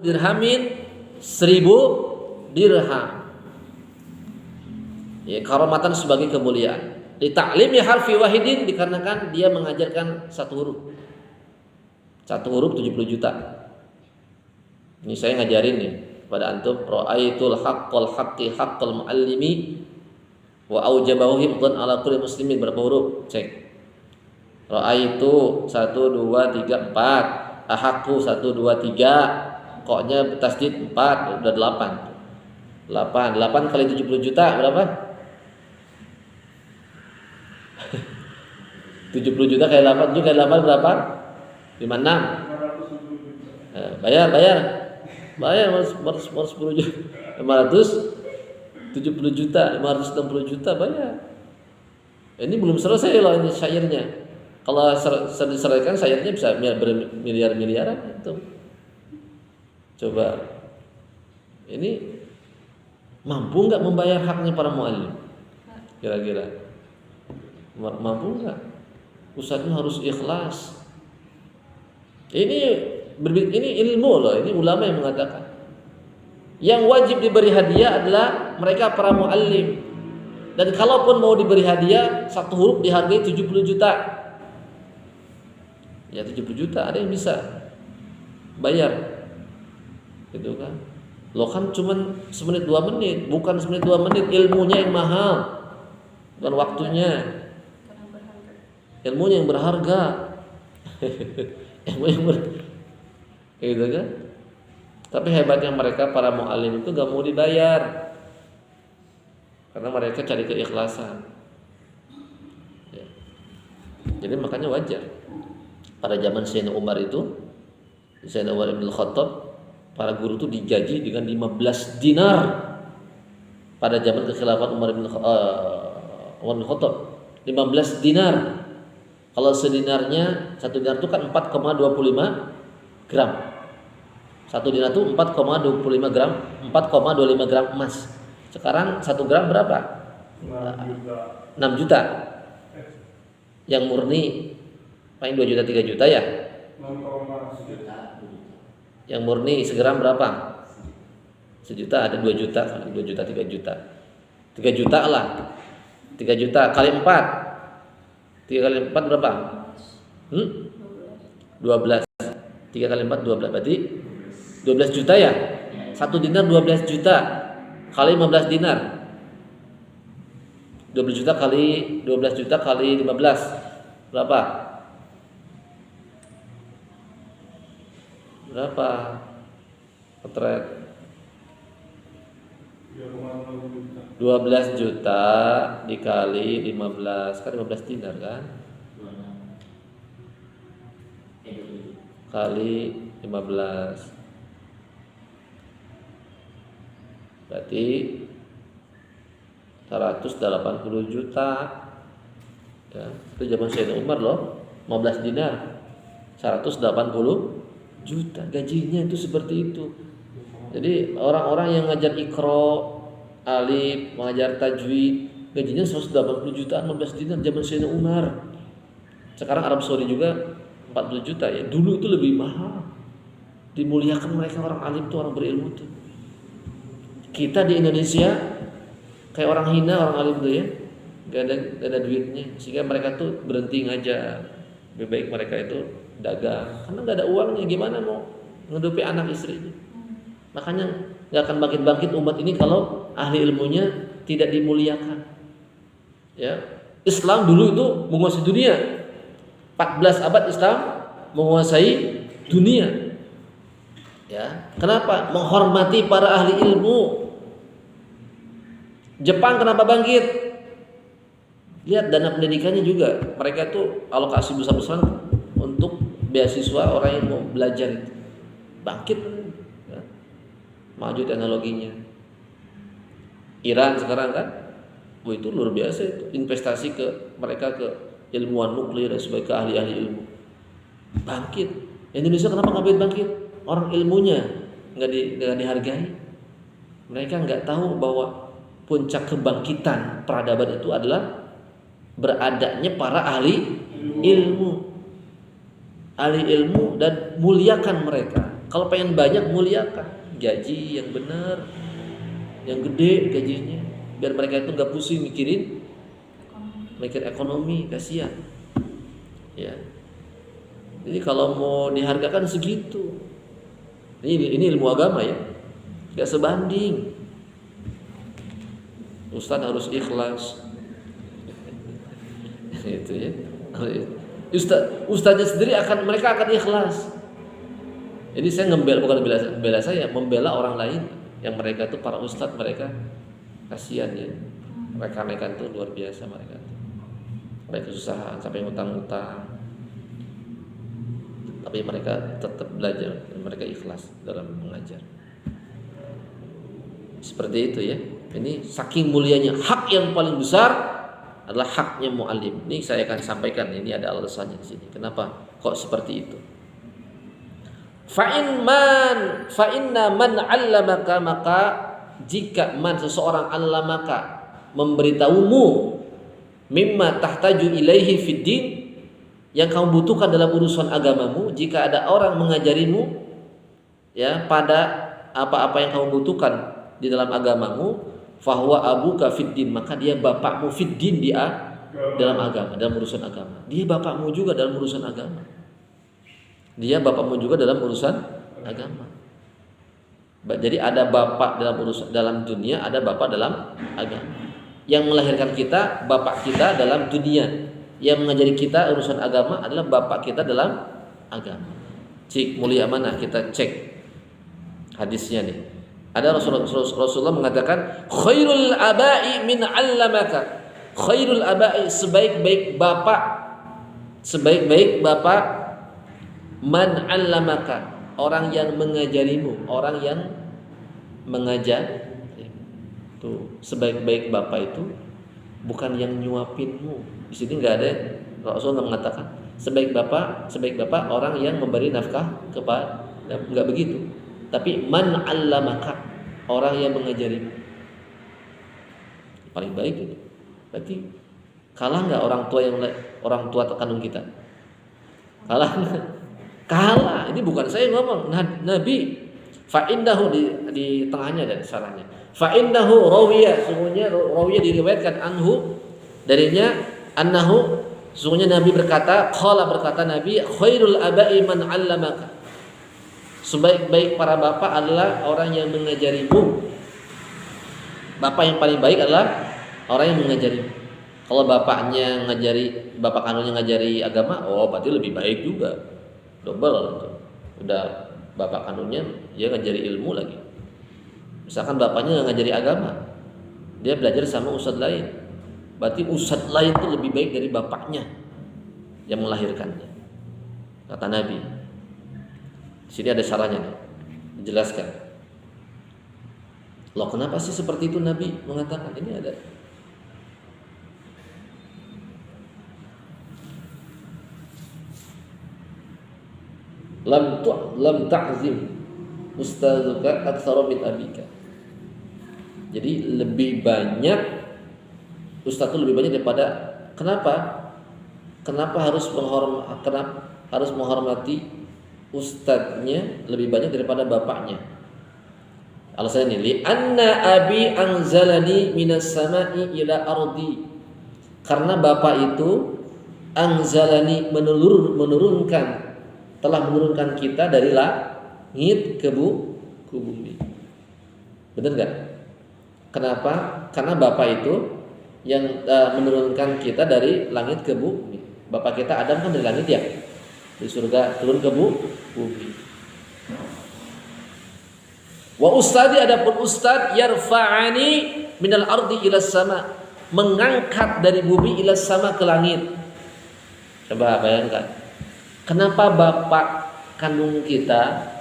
dirhamin 1000 dirham. Ya, karomatan sebagai kemuliaan. Di ta'limi harfi wahidin dikarenakan dia mengajarkan satu huruf. Satu huruf 70 juta. Ini saya ngajarin nih pada antum, ra'aitul haqqal haqqi haqqal muallimi wa aujabahu hifdhan ala kulli muslimin. Berapa huruf? Cek. Ra'aitu 1 2 3 4. Ahaqu 1 2 3. Koknya tasdid 4, udah 8. 8 kali 70 juta berapa? 70 juta kali 8 juga, kali 8 berapa? 56. Bayar 10 juta. 570 juta, 560 juta bayar. Ini belum selesai loh ini syairnya. Kalau diselesaikan syairnya bisa miliar-miliaran itu. Coba. Ini mampu nggak membayar haknya para muallim? Kira-kira mampu nggak? Ustadznya harus ikhlas. Ini ilmu loh, ini ulama yang mengatakan. Yang wajib diberi hadiah adalah mereka para muallim. Dan kalaupun mau diberi hadiah, satu huruf dihargai 70 juta. Ya 70 juta ada yang bisa bayar. Gitu kan. Lo kan cuman semenit 2 menit, bukan semenit 2 menit, ilmunya yang mahal. Bukan waktunya. Ilmunya yang berharga. Ilmu yang gitu kan? Tapi hebatnya mereka para muallim itu gak mau dibayar. Karena mereka cari keikhlasan. Ya. Jadi makanya wajar. Pada zaman Sayyidina Umar itu, Sayyidina Umar bin Khattab, para guru itu digaji dengan 15 dinar. Pada zaman kekhilafan Umar bin Khattab, 15 dinar. Kalau sedinarnya, satu dinar itu kan 4,25 gram. Satu dinar itu 4,25 gram, 4,25 gram emas. Sekarang 1 gram berapa? 6 juta. Yang murni paling 2 juta 3 juta ya? 6,1 juta. Yang murni segram berapa? 1 juta, ada 2 juta, 2 juta 3 juta. 3 juta lah. 3 juta kali 4. 3 kali 4 berapa? 12. 3 kali 4 12, berarti 12 juta ya? 1 dinar 12 juta kali 15 dinar. 12 juta kali 12 juta kali 15 berapa? Berapa? Potret 12 juta dikali 15 kan 15 dinar kan? Kali 15 berarti 180 juta ya, itu zaman Sayyidina Umar loh, 15 dinar 180 juta gajinya itu seperti itu. Jadi orang-orang yang ngajar Iqra, alif, mengajar tajwid, gajinya 180 juta 15 dinar zaman Sayyidina Umar. Sekarang Arab Saudi juga 40 juta ya. Dulu itu lebih mahal. Dimuliakan mereka orang alim tuh, orang berilmu tuh. Kita di Indonesia kayak orang hina orang alim tuh ya. Gak ada duitnya, sehingga mereka tuh berhenti ngajar. Lebih baik mereka itu dagang, karena gak ada uangnya, gimana mau ngehidupi anak istrinya. Makanya gak akan bangkit-bangkit umat ini kalau ahli ilmunya tidak dimuliakan. Ya, Islam dulu itu menguasai dunia. 14 abad Islam menguasai dunia. Ya, kenapa? Menghormati para ahli ilmu. Jepang kenapa bangkit? Lihat dana pendidikannya juga. Mereka tuh alokasi besar-besaran untuk beasiswa orang yang mau belajar itu. Bangkit. Ya. Maju teknologinya. Iran sekarang kan, itu luar biasa itu, investasi ke mereka, ke ilmuwan nuklir dan sebagai ke ahli-ahli ilmu. Bangkit. Indonesia kenapa nggak bangkit? Orang ilmunya nggak dihargai. Mereka nggak tahu bahwa puncak kebangkitan peradaban itu adalah beradanya para ahli ilmu. Ahli ilmu dan muliakan mereka. Kalau pengen banyak, muliakan. Gaji yang benar, yang gede gajinya, biar mereka itu nggak pusing mikir ekonomi, kasihan. Ya. Jadi kalau mau dihargakan segitu. Ini ilmu agama ya, nggak sebanding. Ustadz harus ikhlas. Itu ya. Ustadznya sendiri mereka akan ikhlas. Jadi saya bukan membela saya, membela orang lain yang mereka itu para ustadz, mereka kasihan ya. Rekan-rekan itu luar biasa mereka. Mereka kesusahan sampai utang-utang. Tapi mereka tetap belajar dan mereka ikhlas dalam mengajar. Seperti itu ya. Ini saking mulianya, hak yang paling besar adalah haknya muallim. Ini saya akan sampaikan, ini ada alasannya di sini. Kenapa kok seperti itu? Fa inna man 'allamaka, maka jika seseorang 'allamaka memberitahumu mimma tahtaju ilaihi fid din, yang kamu butuhkan dalam urusan agamamu, jika ada orang mengajarimu ya pada apa-apa yang kamu butuhkan di dalam agamamu, fahuwa abuka fid din, maka dia bapakmu fid din, dia dalam agama, dalam urusan agama. Dia bapakmu juga dalam urusan agama. Dia bapakmu juga dalam urusan agama. Jadi ada bapak dalam dunia, ada bapak dalam agama. Yang melahirkan kita, bapak kita dalam dunia. Yang mengajari kita urusan agama adalah bapak kita dalam agama. Cik mulia mana? Kita cek hadisnya nih. Ada Rasulullah mengatakan, khairul abai min 'allamaka. Khairul abai, sebaik-baik bapak man 'allamaka, orang yang mengajarimu, orang yang mengajar. Tuh, sebaik-baik bapak itu bukan yang nyuapinmu. Di sini enggak ada, Rasulullah mengatakan sebaik bapak orang yang memberi nafkah kepada, enggak begitu. Tapi man 'allamaka, orang yang mengajarimu. Paling baik itu. Berarti kalah enggak orang tua kandung kita? Kalah enggak? Kalah. Ini bukan saya ngomong, Nabi. Fa innahu di tengahnya dan syarahnya. Fa innahu rawiya, sungguhnya rawiya diriwayatkan anhu darinya, annahu, sungguhnya Nabi berkata, qala berkata Nabi, khairul abai man 'allamaka. Sebaik-baik para bapak adalah orang yang mengajarimu. Bapak yang paling baik adalah orang yang mengajarimu. Kalau bapaknya bapak kandungnya ngajari agama, berarti lebih baik juga. Double itu. Udah bapak kandungnya dia ngajari ilmu lagi. Misalkan bapaknya nggak ngajari agama, dia belajar sama ustadz lain, berarti ustadz lain itu lebih baik dari bapaknya yang melahirkannya, kata Nabi. Di sini ada syarahnya nih, dijelaskan. Loh, kenapa sih seperti itu Nabi mengatakan? Ini ada. Lam ta'zim ustazuka aktsara min abika. Jadi lebih banyak ustaz itu lebih banyak daripada, kenapa harus menghormati ustadznya lebih banyak daripada bapaknya? Alasannya li anna abi anzalani minas sama'i ila ardi. Karena bapak itu anzalani telah menurunkan kita dari langit ke bumi. Benar nggak? Kenapa? Karena bapak itu yang menurunkan kita dari langit ke bumi. Bapak kita Adam kan dari langit ya, dari surga turun ke bumi. Wa ustadi, adapun ustad, yarfa'ani minal ardi ila sama, mengangkat dari bumi ila sama ke langit. Coba bayangkan. Kenapa bapak kandung kita,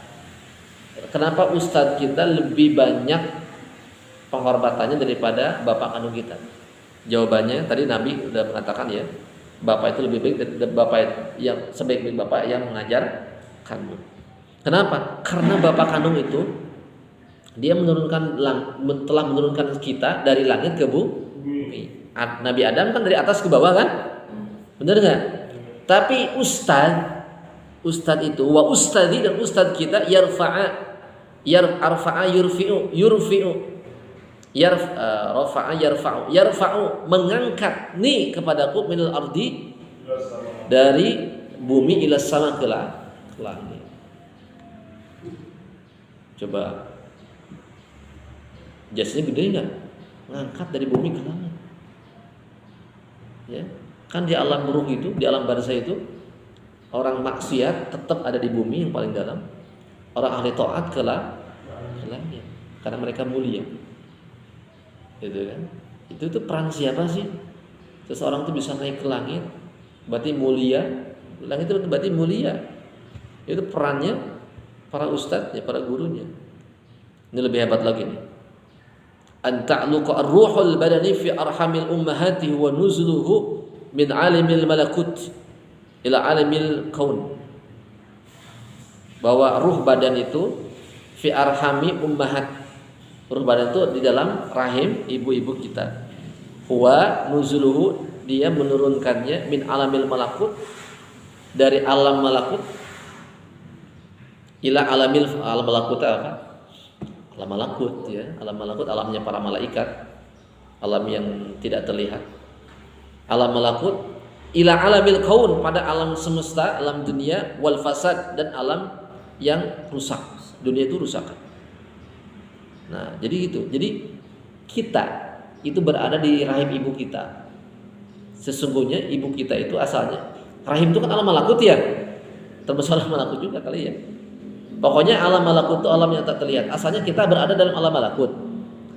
kenapa ustadz kita lebih banyak penghormatannya daripada bapak kandung kita? Jawabannya tadi Nabi sudah mengatakan ya, bapak itu lebih baik dari bapak yang sebaik-baik bapak yang mengajar kandung. Kenapa? Karena bapak kandung itu dia telah menurunkan kita dari langit ke bumi. Nabi Adam kan dari atas ke bawah kan? Benar nggak? Tapi ustaz Ustadz itu wa ustadzi dan ustadz kita arfa'a yurfi'u rafa'a yarfa'u mengangkat ni kepadaku minal ardi dari bumi ila sama ke langit. Coba jasanya gede enggak? Ngangkat dari bumi ke langit. Ya, kan di alam ruh itu, di alam barzah itu orang maksiat tetap ada di bumi yang paling dalam. Orang ahli taat ke langit karena mereka mulia. Gitu kan? Itu peran siapa sih? Seseorang itu bisa naik ke langit, berarti mulia. Langit itu berarti mulia. Itu perannya para ustadznya, para gurunya. Ini lebih hebat lagi nih. An ta'luqa ar-ruhul badani fi arhamil ummahati wa nuzuluhu min alimil malakut ila alimil kaun. Bahwa ruh badan itu fi arhami ummahat. Ruh badan itu di dalam rahim ibu-ibu kita. Huwa nuzuluhu, dia menurunkannya min alamil malakut, dari alam malakut ila alam malakut apa? Alam malakut ya, alam malakut alamnya para malaikat, alam yang tidak terlihat. Alam malakut ila alamil kaun, pada alam semesta, alam dunia, wal fasad, dan alam yang rusak. Dunia itu rusak. Nah, jadi gitu. Jadi kita itu berada di rahim ibu kita. Sesungguhnya ibu kita itu asalnya, rahim itu kan alam malakut ya. Termasuk alam malakut juga kali ya. Pokoknya alam malakut itu alam yang tak terlihat. Asalnya kita berada dalam alam malakut.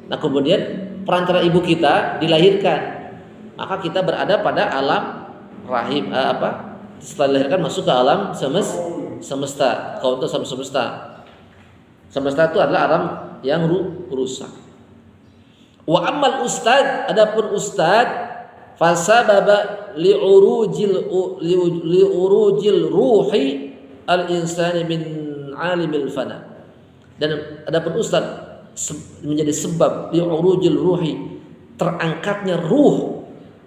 Nah, kemudian perantara ibu kita dilahirkan. Maka kita berada pada alam rahim setelah dilahirkan masuk ke alam semesta. Kaun itu semesta. Semesta itu adalah alam yang rusak. Wa ammal ustad, adapun ustad, fasababa li'urujil ruhi al-insani min alimil fana. Dan adapun ustad menjadi sebab li'urujil ruhi, terangkatnya ruh,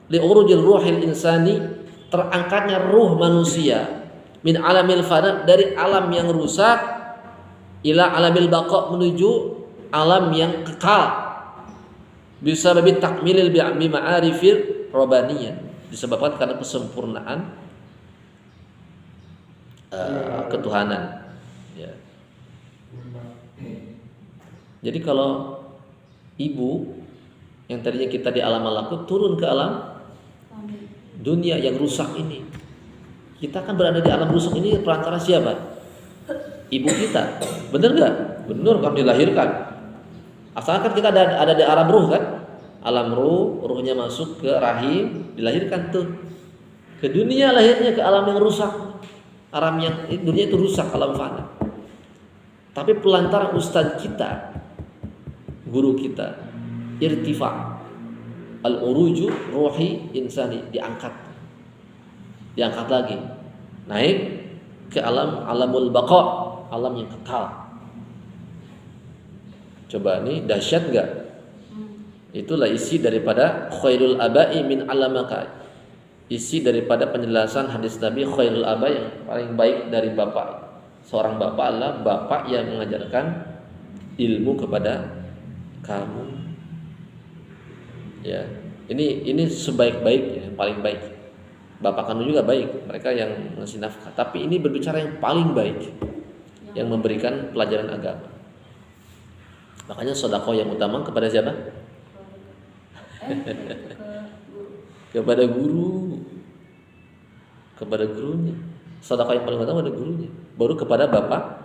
li'urujil ruhil insani, terangkatnya ruh manusia, min alamil fana, dari alam yang rusak, ila alamil baqa, menuju alam yang kekal. Bisa lebih takmilil bi ma'arifir rabbaniyah, disebabkan karena kesempurnaan ketuhanan ya. Jadi kalau ibu yang tadinya kita di alam malakut turun ke alam dunia yang rusak ini, kita akan berada di alam rusak ini perantara siapa? Ibu kita. Benar nggak? Benar, kan dilahirkan. Asalkan kita ada di alam ruh kan? Alam ruh, ruhnya masuk ke rahim, dilahirkan tuh ke dunia, lahirnya ke alam yang rusak. Alam yang dunia itu rusak, alam fana. Tapi pelantaran ustadz kita, guru kita, irtifa al-uruju ruhi insani, diangkat lagi, naik ke alamul baqa, alam yang kekal. Coba nih, dahsyat enggak? Itulah isi daripada khairul aba'i min alamaka. Isi daripada penjelasan hadis Nabi, khairul aba, yang paling baik dari bapak. Seorang bapak adalah bapak yang mengajarkan ilmu kepada kamu. Ya, ini sebaik-baiknya, yang paling baik. Bapak kamu juga baik, mereka yang ngasih nafkah. Tapi ini berbicara yang paling baik, yang memberikan pelajaran agama. Makanya sedekah yang utama kepada siapa? Kepada guru, kepada gurunya. Sedekah yang paling utama pada gurunya, baru kepada bapak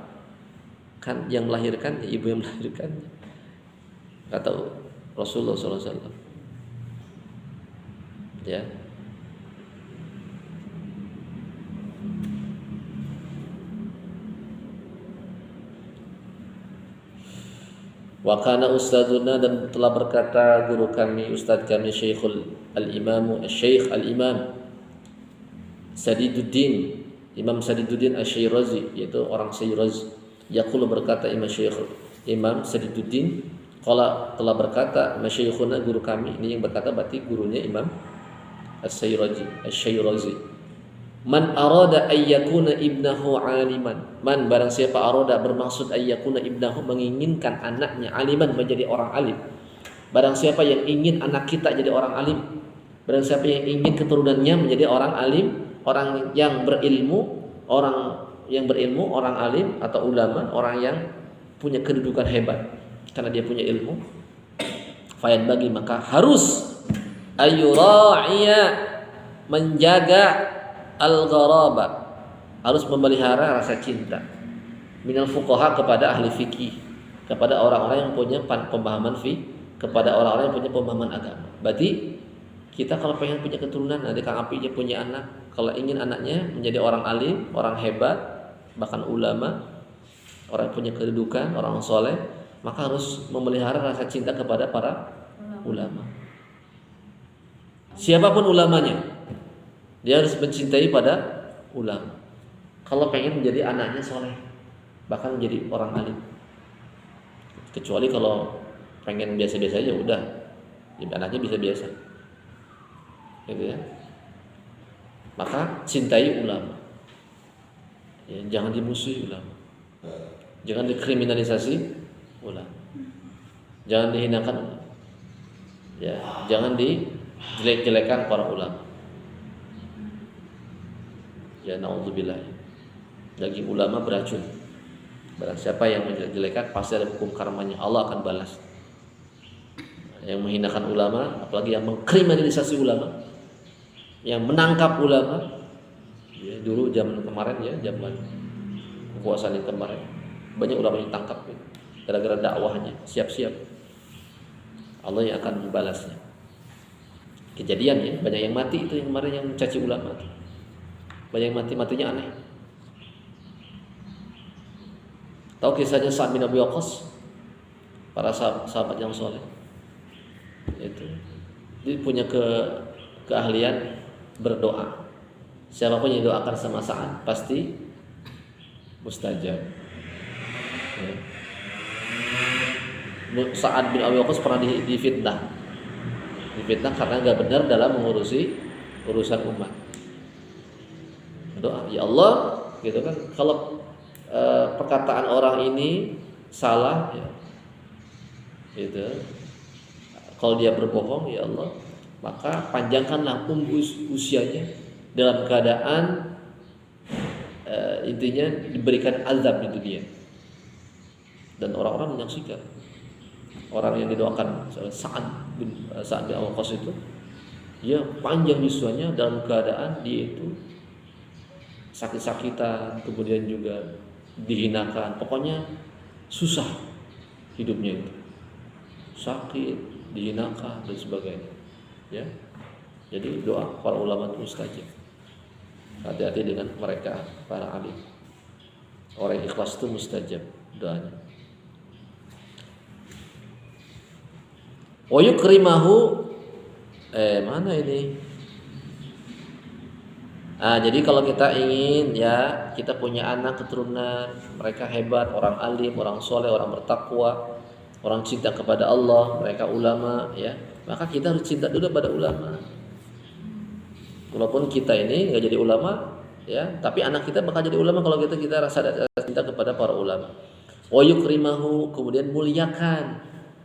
kan yang melahirkannya, ibu yang melahirkannya. Kata Rasulullah SAW. Ya. Wa kana ustadzuna, dan telah berkata guru kami, ustadz kami, Syekhul al-Imam Syekh al-Imam Sadiduddin, Imam Sadiduddin Asy-Syirazi, yaitu orang Syiraz. Yaqulu, berkata Imam Sadiduddin, qala, telah berkata masyayikhuna, guru kami. Ini yang berkata berarti gurunya Imam Asy-Syirazi. Man arada ayyakuna ibnahu aliman. Man barang siapa arada bermaksud ayyakuna ibnahu menginginkan anaknya aliman menjadi orang alim. Barang siapa yang ingin anak kita jadi orang alim. Barang siapa yang ingin keturunannya menjadi orang alim, orang yang berilmu, orang alim atau ulama, orang yang punya kedudukan hebat karena dia punya ilmu. Fayad bagi maka harus ayyura'iya menjaga al-gharaba, harus memelihara rasa cinta minal fuqaha kepada ahli fikih, kepada orang-orang yang punya pemahaman kepada orang-orang yang punya pemahaman agama. Berarti kita kalau pengen punya keturunan, nanti Kang Api punya anak, kalau ingin anaknya menjadi orang alim, orang hebat, bahkan ulama, orang yang punya kedudukan, orang soleh, maka harus memelihara rasa cinta kepada para ulama. Siapapun ulamanya, dia harus mencintai pada ulama. Kalau pengen menjadi anaknya soleh, bahkan menjadi orang alim. Kecuali kalau pengen biasa-biasa aja, udah, jadi anaknya biasa-biasa, gitu ya. Maka cintai ulama, ya, jangan dimusuhi ulama, jangan dikriminalisasi ulama, jangan dihinakan ulama, ya, jangan dijelek-jelekan para ulama. Ya naudzubillah. Daging ulama beracun. Barang siapa yang menjelek-jelekan pasti ada hukum karmanya. Allah akan balas. Yang menghinakan ulama, apalagi yang mengkriminalisasi ulama, yang menangkap ulama. Ya, dulu zaman kemarin ya, zaman kekuasaan yang kemarin, banyak ulama yang ditangkap ya, gara-gara dakwahnya. Siap-siap Allah yang akan membalasnya. Kejadian ya, banyak yang mati itu yang kemarin yang mencaci ulama itu. Banyak yang matinya aneh. Tahu kisahnya Sa'ad bin Abi Waqqas, para sahabat yang soleh itu, dia punya keahlian berdoa. Siapapun yang doakan sama Sa'ad pasti mustajab. Ya. Sa'ad bin Abi Waqqas pernah difitnah karena nggak benar dalam mengurusi urusan umat. Doa, ya Allah, gitu kan. Kalau perkataan orang ini salah, ya, gitu. Kalau dia berbohong, ya Allah, maka panjangkanlah usianya dalam keadaan intinya diberikan azab di dunia. Dan orang-orang menyaksikan orang yang didoakan Sa'ad bin Abi Waqqas itu, ya panjang usianya dalam keadaan dia itu sakit-sakitan, kemudian juga dihinakan, pokoknya susah hidupnya itu, sakit, dihinakan dan sebagainya, ya. Jadi doa para ulama itu mustajab. Hati-hati dengan mereka, para alim. Orang yang ikhlas itu mustajab doanya. Wa yukrimahu, mana ini? Jadi kalau kita ingin ya kita punya anak keturunan mereka hebat, orang alim, orang soleh, orang bertakwa, orang cinta kepada Allah, mereka ulama, ya, maka kita harus cinta dulu pada ulama. Walaupun kita ini nggak jadi ulama, ya, tapi anak kita bakal jadi ulama kalau kita rasa cinta kepada para ulama. Wa yukrimahu, kemudian muliakan,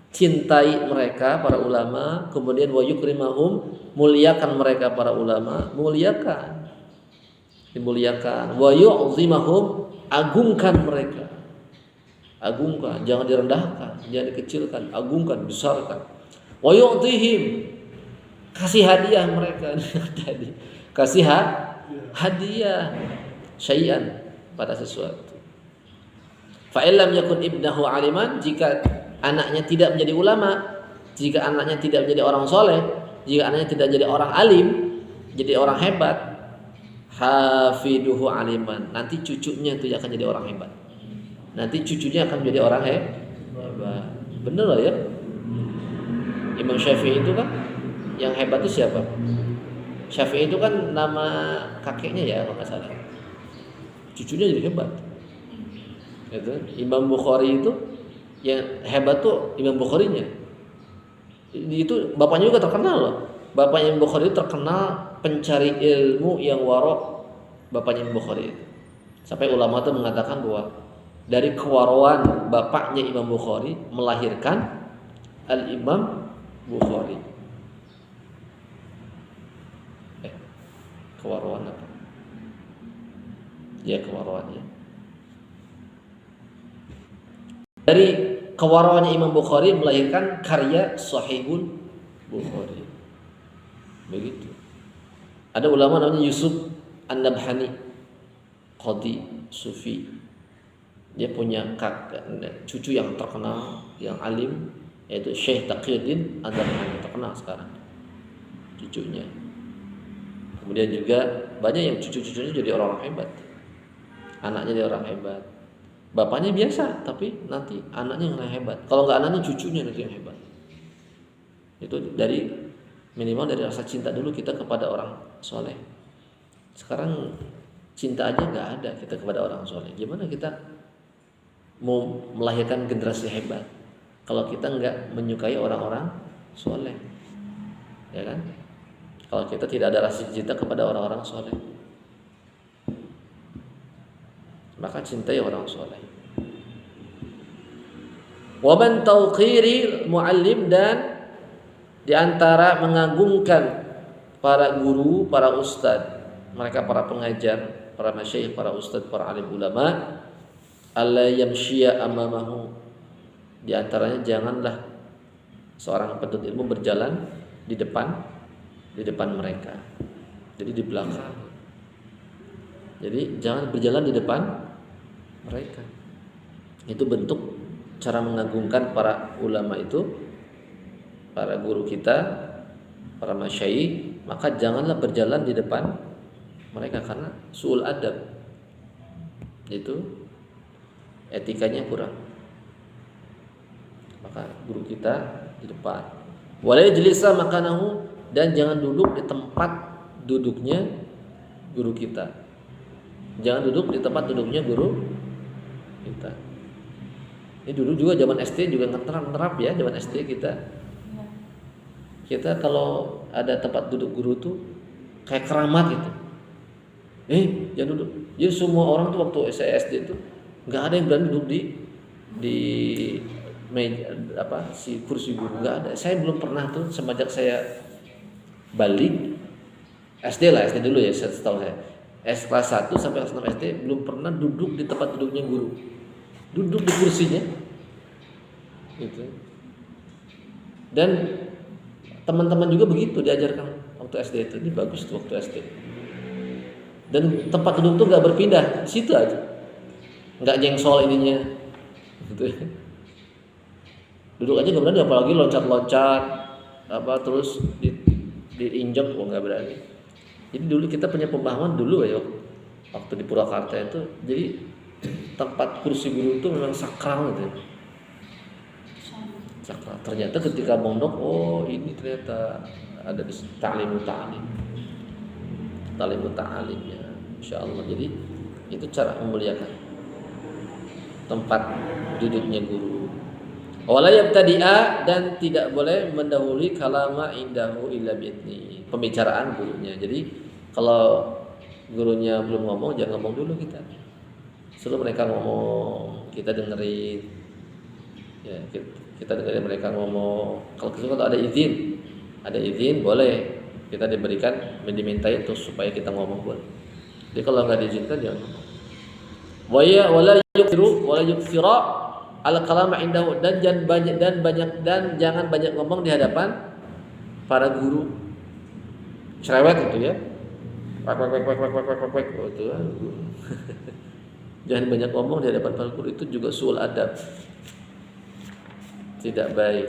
cintai mereka para ulama, kemudian wa yukrimahum, muliakan mereka para ulama, muliakan, dimuliakan, wa yu'zimahum, agungkan mereka, agungkan, jangan direndahkan, jangan dikecilkan, agungkan, besarkan. Wa yu'tihim, kasih hadiah mereka, kasih hadiah syai'an, pada sesuatu. Fa illam yakun ibnahu aliman, jika anaknya tidak menjadi ulama, jika anaknya tidak menjadi orang soleh, jika anaknya tidak jadi orang alim, jadi orang hebat, hafiduhu aliman, nanti cucunya itu akan jadi orang hebat. Nanti cucunya akan menjadi orang hebat. Bener loh ya. Imam Syafi'i itu kan yang hebat itu siapa? Syafi'i itu kan nama kakeknya ya kalau nggak salah. Cucunya jadi hebat. Itu Imam Bukhari itu yang hebat tuh Imam Bukharinya. Itu bapaknya juga terkenal loh. Bapaknya Imam Bukhari itu terkenal pencari ilmu yang warok, bapaknya Imam Bukhari itu. Sampai ulama itu mengatakan bahwa dari kewarwan bapaknya Imam Bukhari melahirkan Al-Imam Bukhari. Kewarwan apa? Ya, kewarwan ya. Dari kewarwannya Imam Bukhari melahirkan karya Sahihul Bukhari. Begitu. Ada ulama namanya Yusuf An-Nabhani, qadi sufi. Dia punya cucu yang terkenal, yang alim, yaitu Syekh Taqiyuddin An-Nabhani, terkenal sekarang cucunya. Kemudian juga banyak yang cucu-cucunya jadi orang hebat. Anaknya jadi orang hebat. Bapaknya biasa, tapi nanti anaknya yang hebat. Kalau nggak anaknya, cucunya nanti yang hebat. Itu dari minimal dari rasa cinta dulu kita kepada orang soleh. Sekarang cinta aja nggak ada kita kepada orang soleh. Gimana kita mau melahirkan generasi hebat kalau kita nggak menyukai orang-orang soleh, ya kan? Kalau kita tidak ada rasa cinta kepada orang-orang soleh, maka cintai orang soleh. Waban tauqiri muallim, dan diantara mengagungkan para guru, para ustadz, mereka para pengajar, para masyayikh, para ustadz, para alim ulama, alla yamshiya amamahu, diantaranya janganlah seorang penuntut ilmu berjalan di depan mereka, jadi di belakang. Jadi jangan berjalan di depan mereka. Itu bentuk cara mengagungkan para ulama itu, para guru kita, para masyayikh. Maka janganlah berjalan di depan mereka karena su'ul adab, itu etikanya kurang. Maka guru kita di depan. Wala yajlisa makanahu, dan jangan duduk di tempat duduknya guru kita. Jangan duduk di tempat duduknya guru kita. Ini dulu juga zaman SD juga ngeterap ya, zaman SD kita kalau ada tempat duduk guru tuh kayak keramat gitu. Jangan duduk. Jadi semua orang tuh waktu saya SD tuh nggak ada yang berani duduk di meja si kursi guru, nggak ada. Saya belum pernah tuh semenjak saya balik SD dulu ya, setahu saya. Kelas 1 sampai kelas 6 SD belum pernah duduk di tempat duduknya guru. Duduk di kursinya. Gitu. Dan teman-teman juga begitu diajarkan waktu SD itu. Ini bagus tuh waktu SD. Dan tempat duduk tuh enggak berpindah, situ aja. Enggak jengsol ininya. Gitu ya. Duduk aja enggak berani, apalagi loncat-loncat terus diinjek, enggak berani. Jadi dulu kita punya pemahaman dulu ya, waktu di Purwakarta itu, jadi tempat kursi guru itu memang sakral gitu. Sakral. Ternyata ketika mondok, ini ternyata ada di ta'limut ta'alimnya, insyaallah. Jadi itu cara memuliakan tempat duduknya guru. Wala yabtadi'a, dan tidak boleh mendahului kalama indahu illa bi'idni, pembicaraan gurunya. Jadi kalau gurunya belum ngomong, jangan ngomong dulu kita. Sebelum mereka ngomong, kita dengerin. Ya, kita dengerin mereka ngomong. Kalau ada izin boleh. Kita diberikan, diminta itu supaya kita ngomong boleh. Jadi kalau nggak diizinkan jangan ngomong. Wala yuksira al-kalam indahu, dan jangan banyak ngomong di hadapan para guru. Cerewet itu ya. Itu. Jangan banyak ngomong di hadapan para guru, itu juga su'ul adab. Tidak baik.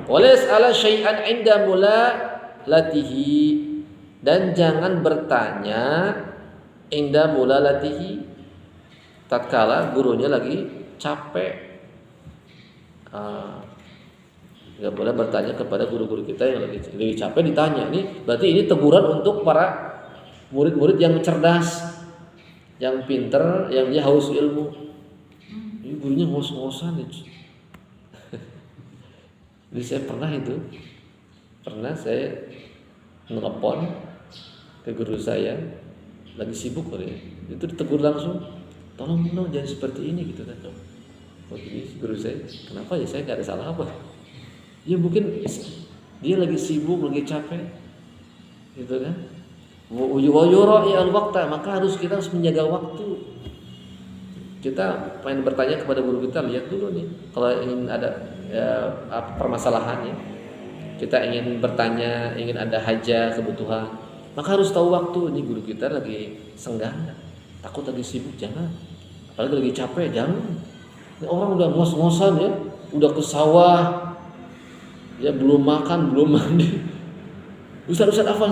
Walas ala syai'an inda mulalatihi, dan jangan bertanya inda mulalatihi tatkala gurunya lagi capek. Nggak boleh bertanya kepada guru-guru kita yang lagi capek ditanya. Ini berarti ini teguran untuk para murid-murid yang cerdas, yang pinter, yang dia haus ilmu. Ini gurunya ngos-ngosan itu. Jadi saya pernah nelpon ke guru saya lagi sibuk kali ya. Itu ditegur langsung, tolong dong jangan seperti ini gitu kan. Jadi guru saya, kenapa ya, saya nggak ada salah apa? Ya mungkin dia lagi sibuk, lagi capek, gitu kan. Wayura'i al-waqta, maka kita harus menjaga waktu. Kita pengen bertanya kepada guru kita, lihat dulu nih, kalau ingin ada permasalahannya, kita ingin bertanya, ingin ada hajat, kebutuhan, maka harus tahu waktu. Ini guru kita lagi senggang, takut lagi sibuk, jangan. Apalagi lagi capek, jangan. Ini orang udah ngos-ngosan ya, udah ke sawah, ya belum makan, belum mandi. Ustaz Afwan,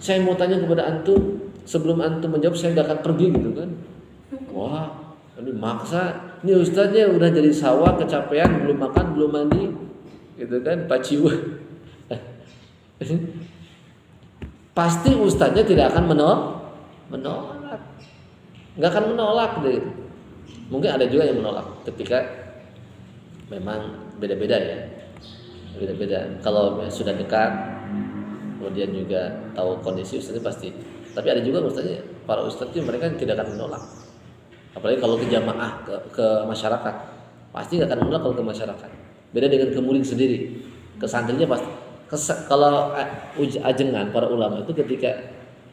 saya mau tanya kepada antum, sebelum antum menjawab saya gak akan pergi gitu kan. Wah, ini maksa. Ini ustaznya udah jadi sawah, kecapean, belum makan, belum mandi, gitu kan, paciwa. Pasti ustaznya tidak akan menolak. Nggak akan menolak deh. Mungkin ada juga yang menolak ketika memang beda-beda ya. Beda-beda. Kalau sudah dekat, kemudian juga tahu kondisi ustaznya pasti. Tapi ada juga ustaznya, para ustaz itu mereka tidak akan menolak. Apalagi kalau ke jamaah, ke masyarakat, pasti nggak akan menolak kalau ke masyarakat. Beda dengan ke murid sendiri, ke santrinya pasti. Kalau ajengan para ulama itu ketika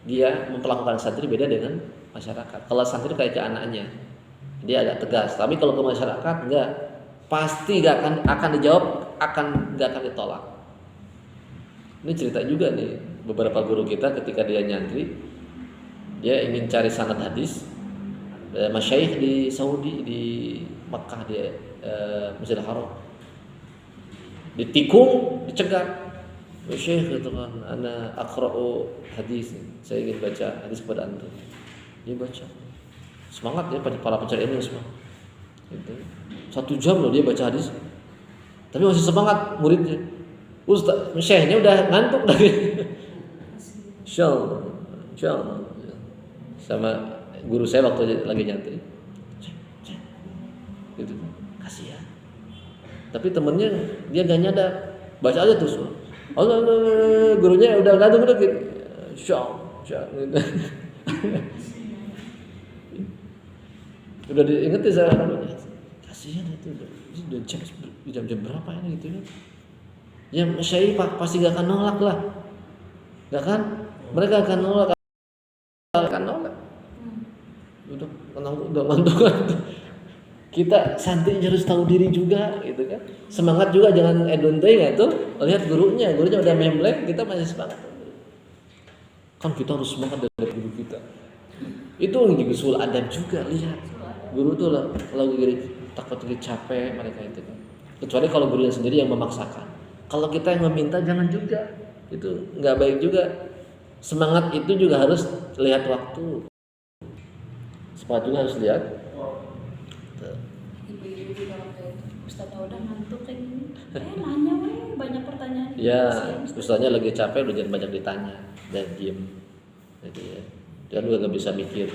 dia memperlakukan santri beda dengan masyarakat. Kalau santri kayak ke anaknya, dia agak tegas. Tapi kalau ke masyarakat enggak, pasti nggak akan dijawab, nggak akan ditolak. Ini cerita juga nih, beberapa guru kita ketika dia nyantri, dia ingin cari sanad hadis, masyayikh di Saudi, di Makkah, di Masjidil Haram, ditikung, dicegat. Syekh kata kan, ana aqra'u hadis, saya ingin baca hadis kepada antum. Dia baca, semangat ya para pencari ilmu semua. Gitu. 1 jam loh dia baca hadis, tapi masih semangat muridnya. Ustaz, syekhnya udah ngantuk lagi. Insyaallah. Sama guru saya waktu lagi nyantri. Gitu. Kasihan. Tapi temennya dia gak nyadar, baca aja terus. Allah, gurunya udah ngantuk udah gitu. Gitu. Udah diingetin saya namanya. Kasihan itu udah jam berapa ini gitu ya. Ya syekh pasti gak akan nolak lah. Gak kan? Mereka akan nolak. Udah ngantuk. Kita santri harus tahu diri juga gitu kan. Semangat juga, jangan edonte ya tuh. Lihat gurunya udah memblek, kita masih semangat. Kan kita harus semangat dari guru kita. Itu juga usul adab juga, lihat. Guru tuh lah kalau takut capek mereka itu kan. Kecuali kalau gurunya sendiri yang memaksakan. Kalau kita yang meminta jangan juga. Itu enggak baik juga. Semangat itu juga harus lihat waktu. Semangat juga harus lihat. Ibu-ibu juga waktu itu Ustaz udah ngantuk kayak gini. Nanya banyak pertanyaan. Ya, ustaznya lagi capek udah jangan banyak ditanya dan diem. Jadi ya, dia juga gak bisa mikir.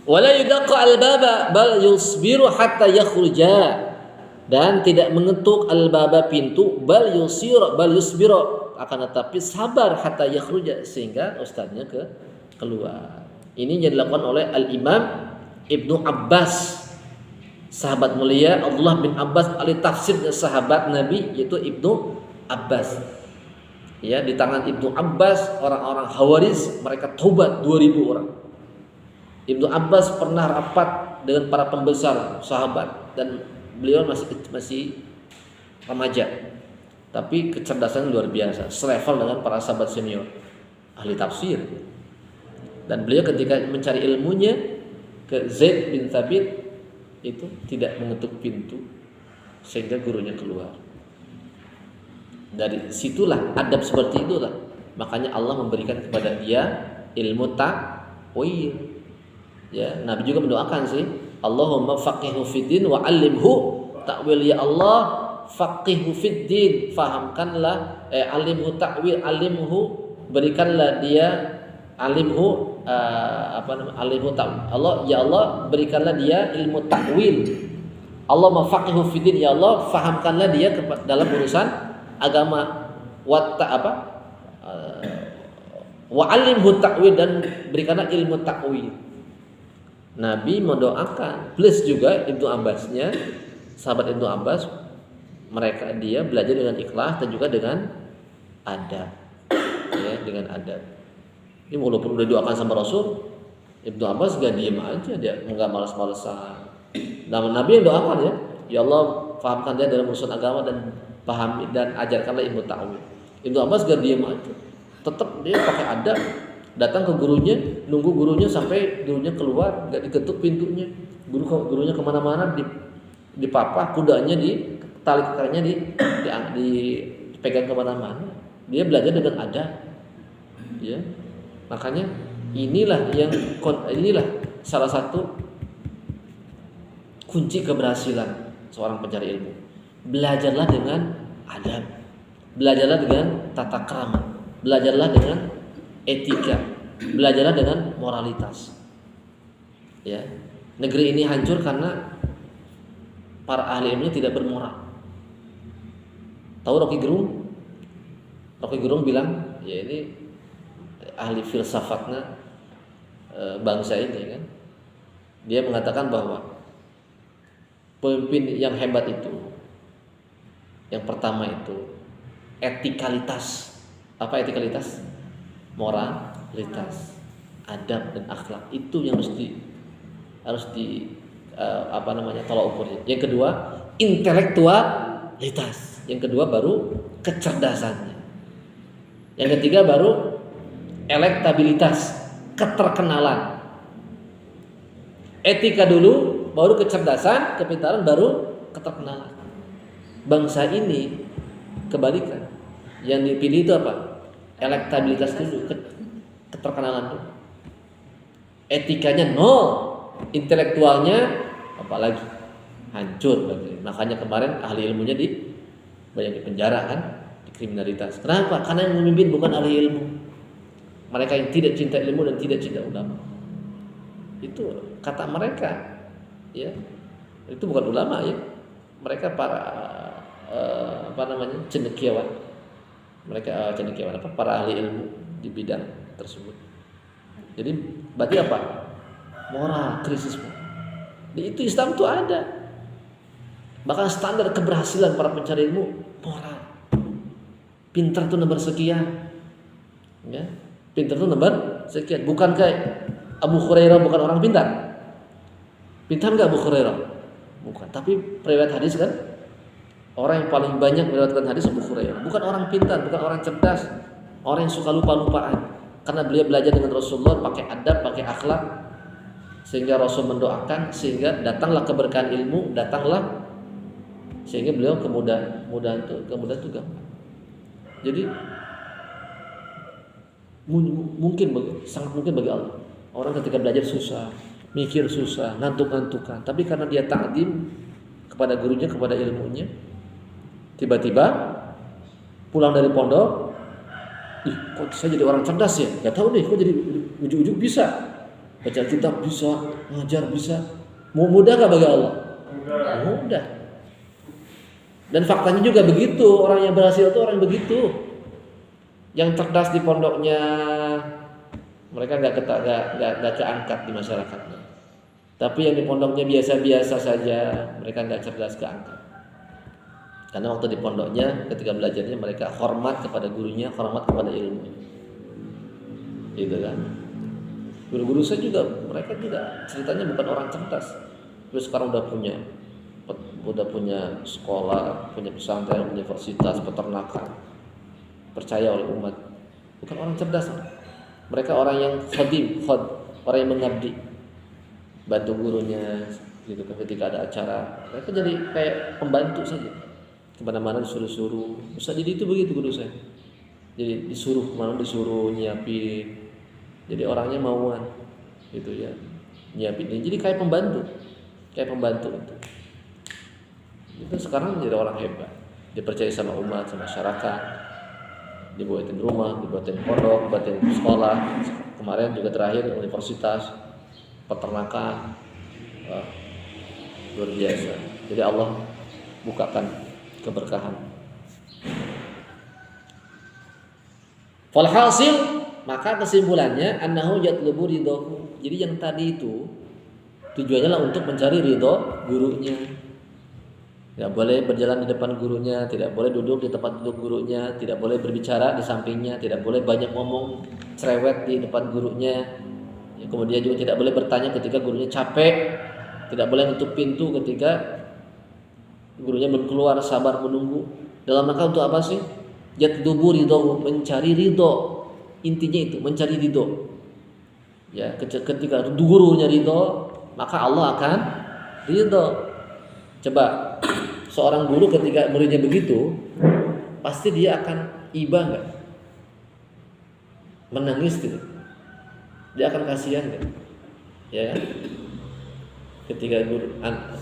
Wala yudaqqa al-baba bal yusbiru hatta yakhruja. Dan tidak mengetuk al-baba pintu bal yusbiru, akan tetapi sabar hatta yakhruja sehingga ustaznya keluar. Ini yang dilakukan oleh Al-Imam Ibnu Abbas, sahabat mulia Abdullah bin Abbas, ahli tafsir sahabat Nabi yaitu Ibnu Abbas. Ya, di tangan Ibnu Abbas orang-orang Khawarij mereka taubat 2000 orang. Ibnu Abbas pernah rapat dengan para pembesar sahabat dan beliau masih remaja. Tapi kecerdasan luar biasa, selevel dengan para sahabat senior ahli tafsir. Dan beliau ketika mencari ilmunya ke Zaid bin Thabit itu tidak mengetuk pintu sehingga gurunya keluar. Dari situlah adab seperti itulah. Makanya Allah memberikan kepada dia ilmu ta'wil. Ya, Nabi juga mendoakan sih, Allahumma faqihu fiddin wa 'allimhu ta'wil. Ya Allah, faqihu fiddin, fahamkanlah, alimhu ta'wil, alimhu, berikanlah dia alimhu alimhu ta'wil. Allah, ya Allah, berikanlah dia ilmu ta'wil. Allah mafaqihu fiddin, ya Allah, fahamkanlah dia dalam urusan agama. Wa 'allimhu ta'wil, dan berikanlah ilmu ta'wil. Nabi mendoakan, plus juga Ibnu Abbasnya, sahabat Ibnu Abbas, dia belajar dengan ikhlas dan juga dengan adab. Ya, dengan adab. Ini walaupun udah doakan sama Rasul, Ibnu Abbas gak diem aja, dia nggak malas-malesan. Namun Nabi yang doakan ya Allah fahamkan dia dalam urusan agama dan pahami dan ajarkanlah ilmu ta'wil. Ibnu Abbas gak diem aja, tetap dia pakai adab, datang ke gurunya, nunggu gurunya sampai gurunya keluar, gak diketuk pintunya. Gurunya kemana-mana, dipapah kudanya, di tali kakinya dipegang kemana-mana. Dia belajar dengan adab, ya. Makanya inilah salah satu kunci keberhasilan seorang pencari ilmu. Belajarlah dengan adab, belajarlah dengan tata krama, belajarlah dengan etika, belajarlah dengan moralitas. Ya, negeri ini hancur karena para ahli ilmunya tidak bermoral. Tahu Rocky Gerung? Rocky Gerung bilang, ya ini ahli filsafatnya bangsa ini kan. Dia mengatakan bahwa pemimpin yang hebat itu, yang pertama itu etikalitas. Apa etikalitas? Moralitas, adab dan akhlak. Itu yang harus di tolak ukurnya. Yang kedua, intelektualitas. Yang kedua baru kecerdasannya. Yang ketiga baru elektabilitas, keterkenalan. Etika dulu, baru kecerdasan, kepintaran, baru keterkenalan. Bangsa ini kebalikan. Yang dipilih itu apa? Elektabilitas dulu, keterkenalan dulu. Etikanya nol, intelektualnya apalagi hancur. Makanya kemarin ahli ilmunya banyak di penjara kan, di kriminalitas. Kenapa? Karena yang memimpin bukan ahli ilmu. Mereka yang tidak cinta ilmu dan tidak cinta ulama. Itu kata mereka, ya. Itu bukan ulama ya. Mereka para cendekiawan. Mereka cendekiawan para ahli ilmu di bidang tersebut. Jadi berarti apa? Moral krisis. Itu Islam tuh ada. Bahkan standar keberhasilan para pencari ilmu moral. Pintar tuh nomor sekian. Ya. Pintar tuh nomor sekian. Bukan kayak Abu Hurairah, bukan orang pintar. Pintar enggak Abu Hurairah? Bukan. Tapi riwayat hadis kan, orang yang paling banyak meriwayatkan hadis Abu Hurairah. Bukan orang pintar, bukan orang cerdas, orang yang suka lupa-lupaan. Karena beliau belajar dengan Rasulullah, pakai adab, pakai akhlak, sehingga Rasul mendoakan, sehingga datanglah keberkahan ilmu, sehingga beliau kemudahan tugas. Jadi sangat mungkin bagi Allah. Orang ketika belajar susah, mikir susah, ngantuk-ngantukan. Tapi karena dia ta'zim kepada gurunya, kepada ilmunya, tiba-tiba pulang dari pondok, kok saya jadi orang cerdas ya? Gak tahu deh, kok jadi ujung-ujung bisa baca kitab, bisa ngajar, bisa. Mudah gak bagi Allah? Mudah. Dan faktanya juga begitu. Orang yang berhasil itu orang yang begitu. Yang cerdas di pondoknya, mereka gak keangkat di masyarakatnya. Tapi yang di pondoknya biasa-biasa saja, mereka gak cerdas keangkat. Karena waktu di pondoknya, ketika belajarnya mereka hormat kepada gurunya, hormat kepada ilmu. Gitu kan. Guru-guru saya juga, mereka juga ceritanya bukan orang cerdas. Terus sekarang udah punya sekolah, punya pesantren, universitas, peternakan, percaya oleh umat. Bukan orang cerdas. Mereka orang yang orang yang mengabdi, bantu gurunya, gitu kan. Ketika ada acara, mereka jadi kayak pembantu saja. Kemana-mana disuruh-suruh. Ustaz Didi itu begitu guru saya. Jadi disuruh kemana, disuruh nyiapin. Jadi orangnya mauan, gitu ya, nyiapin. Jadi kayak pembantu itu. Itu sekarang jadi orang hebat. Dipercaya sama umat, sama masyarakat. Dibuatin rumah, dibuatin pondok, dibuatin sekolah. Kemarin juga terakhir universitas, peternakan. Wah, luar biasa. Jadi Allah bukakan keberkahan. Falhasil Maka kesimpulannya annahu yatlubu ridhahu. Jadi yang tadi itu tujuannya lah untuk mencari ridho gurunya. Tidak boleh berjalan di depan gurunya, tidak boleh duduk di tempat duduk gurunya, tidak boleh berbicara di sampingnya, tidak boleh banyak ngomong cerewet di depan gurunya. Ya, kemudian juga tidak boleh bertanya ketika gurunya capek, tidak boleh nutup pintu ketika gurunya belum keluar, sabar menunggu. Dalam rangka untuk apa sih? Yatlubu ridho, mencari ridho. Intinya itu mencari ridho. Ya, ketika gurunya ridho, maka Allah akan ridho. Coba seorang guru ketika muridnya begitu, pasti dia akan iba nggak? Menangis gitu. Dia akan kasihan nggak? Ya, ketika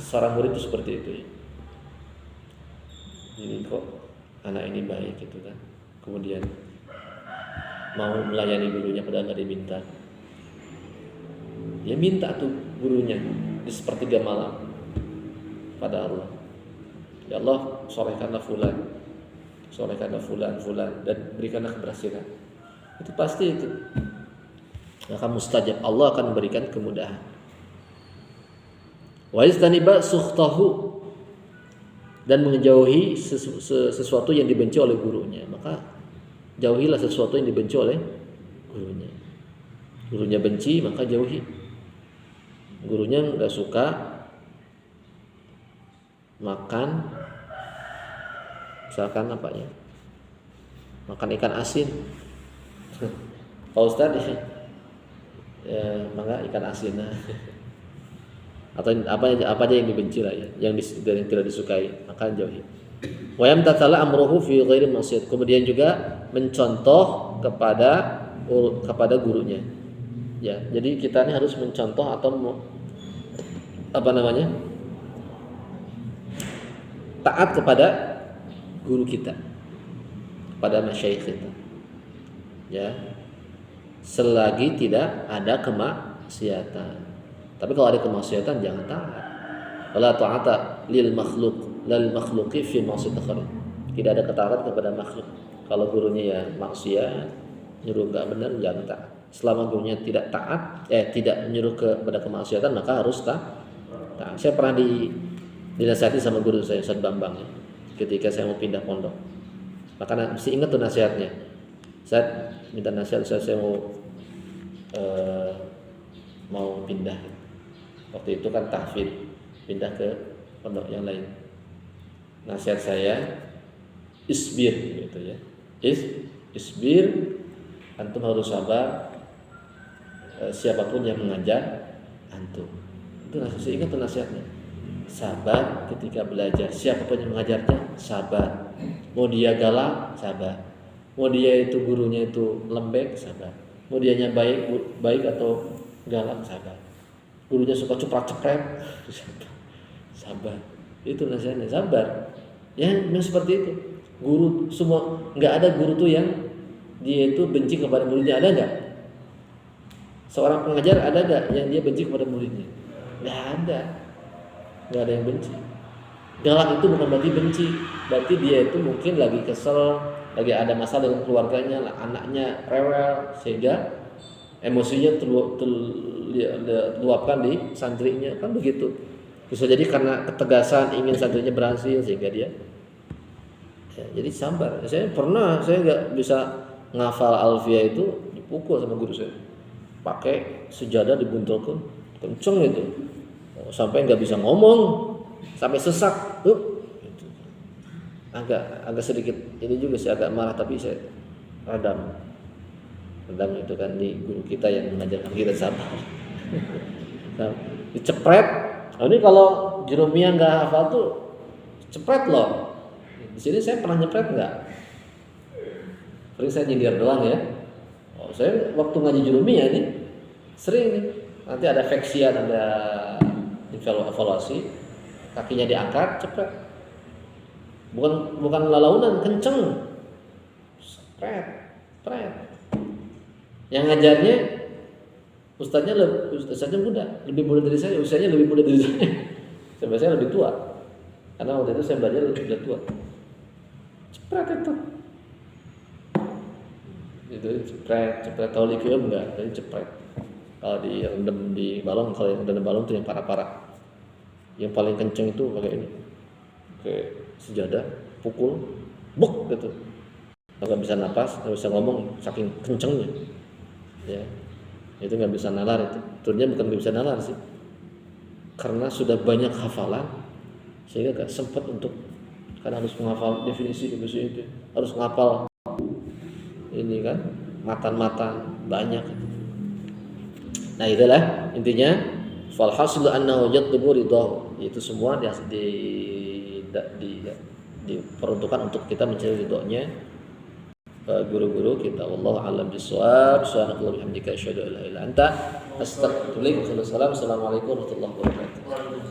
seorang murid itu seperti itu. Ya. Jadi kok anak ini baik gitu kan? Kemudian mau melayani gurunya padahal nggak diminta. Dia minta tuh gurunya di sepertiga malam pada Allah. Ya Allah, solehkanlah fulan, dan berikanlah keberhasilan. Itu pasti itu. Maka mustajab, Allah akan memberikan kemudahan. Wa istaniba sukhtahu, dan menjauhi sesuatu yang dibenci oleh gurunya. Maka jauhilah sesuatu yang dibenci oleh gurunya. Gurunya benci, maka jauhi. Gurunya nggak suka makan, misalkan apa ya, makan ikan asin. Pak Ustadz ya, maka ikan asin atau apa aja yang dibenci lah ya, yang tidak disukai, maka jauhi. Wa yamtathala amruhu fi ghairi maksiyat. Kemudian juga mencontoh kepada gurunya. Ya, jadi kita ini harus mencontoh atau taat kepada guru kita, kepada masyayikh kita. Ya. Selagi tidak ada kemaksiatan. Tapi kalau ada kemaksiatan jangan taat. Wala ta'ata lil makhluqi fi ma'siyati khaliq. Tidak ada ketaatan kepada makhluk. Kalau gurunya ya maksiat, nyuruh enggak benar, jangan taat. Selama gurunya tidak taat, tidak menyuruh kepada kemaksiatan, maka harus taat. Saya pernah dinasihati sama guru saya, Ustaz Bambang ya, ketika saya mau pindah pondok. Maka mesti ingat tuh nasihatnya. Saya minta nasihat, saya mau pindah. Waktu itu kan tahfidz, pindah ke pondok yang lain. Nasihat saya, isbir gitu ya. Isbir, antum harus sabar. Siapapun yang mengajar antum. Itu nasihat, ingat tuh nasihatnya. Sabar ketika belajar. Siapapun yang mengajarnya, sabar. Mau dia galak, sabar. Mau dia itu gurunya itu lembek, sabar. Mau dianya baik atau galak, sabar. Gurunya suka ceprat-cepret, sabar. Itu nasihatnya, sabar. Ya, memang seperti itu. Guru semua, nggak ada guru tuh yang dia itu benci kepada muridnya, ada nggak? Seorang pengajar ada nggak yang dia benci kepada muridnya? Nggak ada. Nggak ada yang benci. Galak itu bukan berarti benci, berarti dia itu mungkin lagi kesel, lagi ada masalah dengan keluarganya, anaknya rewel, sehingga emosinya terluapkan di santrinya, kan begitu. Bisa jadi karena ketegasan ingin santrinya berhasil sehingga dia. Ya, jadi sabar. Saya nggak bisa ngafal alfiyah itu dipukul sama guru saya. Pakai sejadah dibuntelkan, kenceng itu. Sampai nggak bisa ngomong, sampai sesak, gitu. Agak sedikit ini juga sih agak marah, tapi saya redam itu kan di guru kita yang mengajarkan kita sabar. Nah, dicepret. Ini kalau Jeromia nggak hafal tuh cepret loh. Di sini saya pernah nyepret nggak? Sering saya nyindir doang ya. Saya waktu ngaji Jeromia nih sering nih. Nanti ada veksian, ada evaluasi, kakinya diangkat, cepet. Bukan lalaunan, kenceng. Pret. Yang ngajarnya ustaznya muda, lebih muda dari saya, usianya lebih muda dari saya. Sampai saya lebih tua. Karena waktu itu saya belajar udah tua. Cepet itu. Itu cepret tahu liquidum enggak, jadi cepret. Kalau direndam di balon, kalau yang rendam balon itu yang parah-parah. Yang paling kenceng itu pakai ini, pakai sejadah, pukul, buk gitu. Nggak bisa napas, nggak bisa ngomong, saking kencengnya. Ya, itu nggak bisa nalar itu. Turunnya bukan nggak bisa nalar sih, karena sudah banyak hafalan, sehingga nggak sempat untuk, karena harus menghafal definisi itu, harus menghafal ini kan, matan-matan banyak. Nah itulah intinya. Falhasilu annahu yatlubu ridahu. Itu semua diperuntukkan untuk kita mencari ridhonya guru-guru kita. Wallahu a'lam bishawab. Subhanakallahumma wa bihamdika asyhadu an la ilaha illa anta astaghfiruka wa atubu ilaik. Assalamualaikum warahmatullahi wabarakatuh.